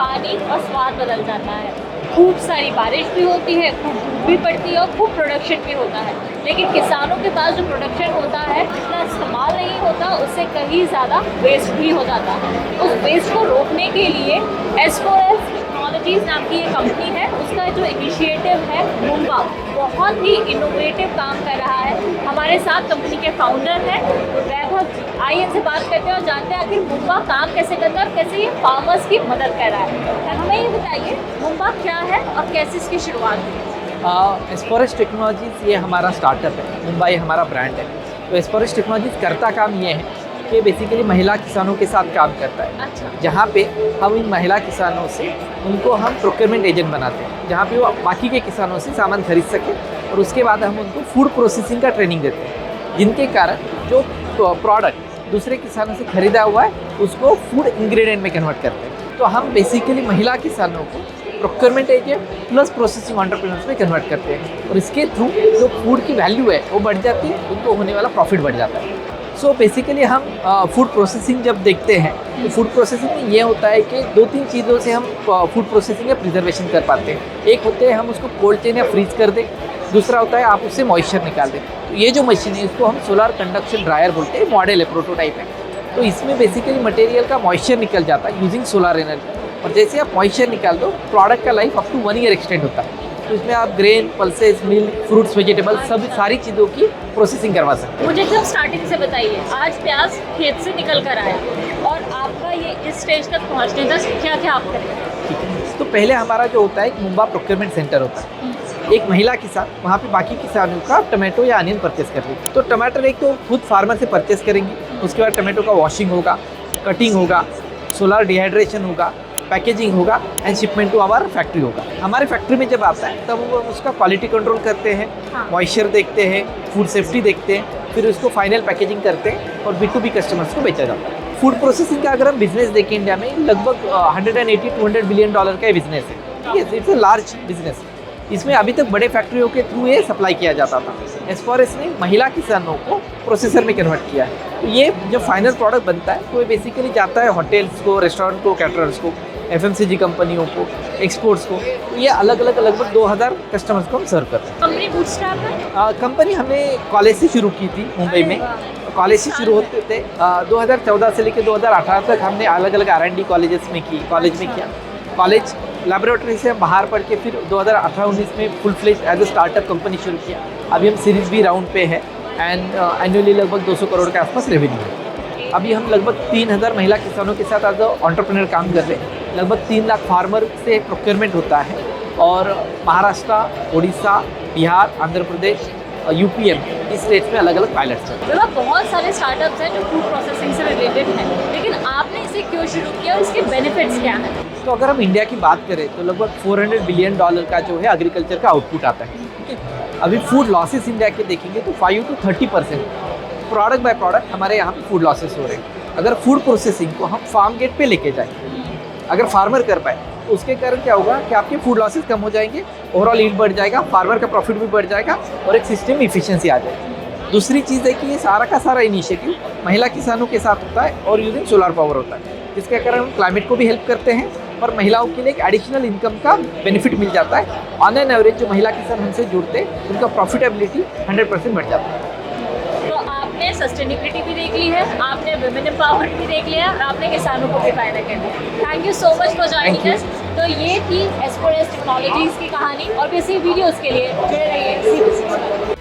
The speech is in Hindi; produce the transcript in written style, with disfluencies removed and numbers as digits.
पानी और स्वाद बदल जाता है। खूब सारी बारिश भी होती है, खूब धूप भी पड़ती है और खूब प्रोडक्शन भी होता है, लेकिन किसानों के पास जो प्रोडक्शन होता है उतना इस्तेमाल नहीं होता, उससे कहीं ज़्यादा वेस्ट भी हो जाता है। उस वेस्ट को रोकने के लिए S4S टेक्नोलॉजीज़ नाम की ये कंपनी है, उसका जो इनिशिएटिव है मुंबा बहुत ही इनोवेटिव काम कर रहा है। हमारे साथ कंपनी के फाउंडर हैं वैभव जी। आइए इनसे बात करते हैं और जानते हैं आखिर मुंबा काम कैसे करता है और कैसे ये फार्मर्स की मदद कर रहा है। हमें ये बताइए मुंबा क्या है और कैसे इसकी शुरुआत हुई? S4S टेक्नोलॉजीज़ ये हमारा स्टार्टअप है, मुंबई हमारा ब्रांड है। तो S4S टेक्नोलॉजीज़ करता काम ये है कि बेसिकली महिला किसानों के साथ काम करता है। अच्छा। जहाँ पे हम इन महिला किसानों से उनको हम प्रोक्योरमेंट एजेंट बनाते हैं, जहाँ पे वो बाकी के किसानों से सामान खरीद सके और उसके बाद हम उनको फूड प्रोसेसिंग का ट्रेनिंग देते हैं, जिनके कारण जो प्रोडक्ट दूसरे किसानों से खरीदा हुआ है उसको फूड इंग्रेडिएंट में कन्वर्ट करते हैं। तो हम बेसिकली महिला किसानों को procurement agent plus processing entrepreneurs में कन्वर्ट करते हैं और इसके थ्रू जो फूड की वैल्यू है वो बढ़ जाती है, उनको होने वाला प्रॉफिट बढ़ जाता है। सो बेसिकली हम फूड प्रोसेसिंग जब देखते हैं तो फूड प्रोसेसिंग में ये होता है कि 2-3 चीज़ों से हम फूड प्रोसेसिंग या प्रिजर्वेशन कर पाते हैं। एक होते हैं हम उसको कोल्ड चेन या फ्रीज कर दें, दूसरा होता है आप उससे मॉइस्चर निकाल दें। तो ये जो मशीन है इसको हम सोलर कंडक्शन ड्रायर बोलते हैं, मॉडल है, प्रोटोटाइप है। तो इसमें बेसिकली मटेरियल का मॉइस्चर निकल जाता है यूजिंग सोलर एनर्जी, और जैसे आप मॉइस्चर निकाल दो प्रोडक्ट का life up to 1 year extend होता है। तो इसमें आप grain, pulses, milk, fruits, vegetable सब सारी चीज़ों की प्रोसेसिंग करवा सकते हैं। मुझे एकदम स्टार्टिंग से बताइए, आज प्याज खेत से निकल कर आया और आपका ये इस स्टेज तक पहुँचने तक क्या क्या आप करेंगे? ठीक है, तो पहले हमारा जो होता है एक मुंबा प्रोक्योरमेंट सेंटर होता है। एक महिला किसान वहाँ पे बाकी किसानों का टमाटो या अनियन परचेस कर लेगी। तो टमाटर एक तो खुद फार्मर से परचेस करेंगे, उसके बाद टमाटो का वॉशिंग होगा, कटिंग होगा, सोलर डिहाइड्रेशन होगा, पैकेजिंग होगा and shipment to our factory होगा। हमारे फैक्ट्री में जब आता है तब वो उसका क्वालिटी कंट्रोल करते हैं, मॉइस्चर देखते हैं, फूड सेफ्टी देखते हैं, फिर उसको फाइनल पैकेजिंग करते हैं और B2B कस्टमर्स को बेचा जाता है। फूड प्रोसेसिंग का अगर हम बिजनेस देखें इंडिया में लगभग 180-200 बिलियन डॉलर का बिजनेस है। It's a large business. इसमें अभी तक बड़े फैक्ट्रियों के थ्रू ये सप्लाई किया जाता था। S4S ने महिला किसानों को प्रोसेसर में कन्वर्ट किया है। तो ये जब फाइनल प्रोडक्ट बनता है तो ये बेसिकली जाता है होटल्स को, रेस्टोरेंट को, कैटरर्स को, FMCG कंपनियों को, एक्सपोर्ट्स को। तो ये अलग अलग लगभग 2000 कस्टमर्स को हम सर्व करते हैं। कंपनी बूटस्ट्रैप है? कंपनी हमने कॉलेज से शुरू की थी मुंबई में। कॉलेज से शुरू होते थे 2014 से लेकर 2018 तक हमने अलग अलग R&D कॉलेज में किया। कॉलेज लैबोरेटरी से हम बाहर पढ़ के फिर 2018-19 में full fledge as a startup company शुरू किया। अभी हम सीरीज B राउंड पे है एंड एनुअली लगभग 200 करोड़ के आसपास रेवेन्यू है। अभी हम लगभग 3000 महिला किसानों के साथ एज एंटरप्रेन्योर काम कर रहे हैं। लगभग 3 लाख फार्मर से प्रोक्योरमेंट होता है और महाराष्ट्र, उड़ीसा, बिहार, आंध्र प्रदेश, UPM इस स्टेट्स में अलग अलग पायलट्स हैं। मतलब बहुत सारे स्टार्टअप्स हैं जो फूड प्रोसेसिंग से रिलेटेड हैं, लेकिन आपने इसे क्यों शुरू किया और इसके बेनिफिट्स क्या हैं? तो अगर हम इंडिया की बात करें तो लगभग 400 बिलियन डॉलर का जो है एग्रीकल्चर का आउटपुट आता है। ठीक है, अभी फूड लॉसेस इंडिया के देखेंगे तो 5 to 30% प्रोडक्ट बाय प्रोडक्ट हमारे यहाँ पे फूड लॉसेस हो रहे हैं। अगर फूड प्रोसेसिंग को हम फार्म गेट पे लेके जाएं, अगर फार्मर कर पाए तो उसके कारण क्या होगा कि आपके फूड लॉसेस कम हो जाएंगे, ओवरऑल ईल्ड बढ़ जाएगा, फार्मर का प्रॉफिट भी बढ़ जाएगा और एक सिस्टम इफिशिएंसी आ जाएगी। दूसरी चीज़ है कि ये सारा का सारा इनिशिएटिव महिला किसानों के साथ होता है और यूजिंग सोलर पावर होता है, जिसके कारण हम क्लाइमेट को भी हेल्प करते हैं और महिलाओं के लिए एक एडिशनल इनकम का बेनिफिट मिल जाता है। ऑन एन एवरेज जो महिला किसान हमसे जुड़ते हैं उनका प्रॉफिटेबिलिटी 100% बढ़ जाता है। तो आपने सस्टेनेबिलिटी भी देख ली है, आपने वुमेन एम्पावरमेंट भी देख लिया और आपने किसानों को भी फायदा कर दिया। Thank you so much for joining us. तो ये थी S4S टेक्नोलॉजीज़ की कहानी और भी ऐसी वीडियोज़ के लिए जुड़े रहिए।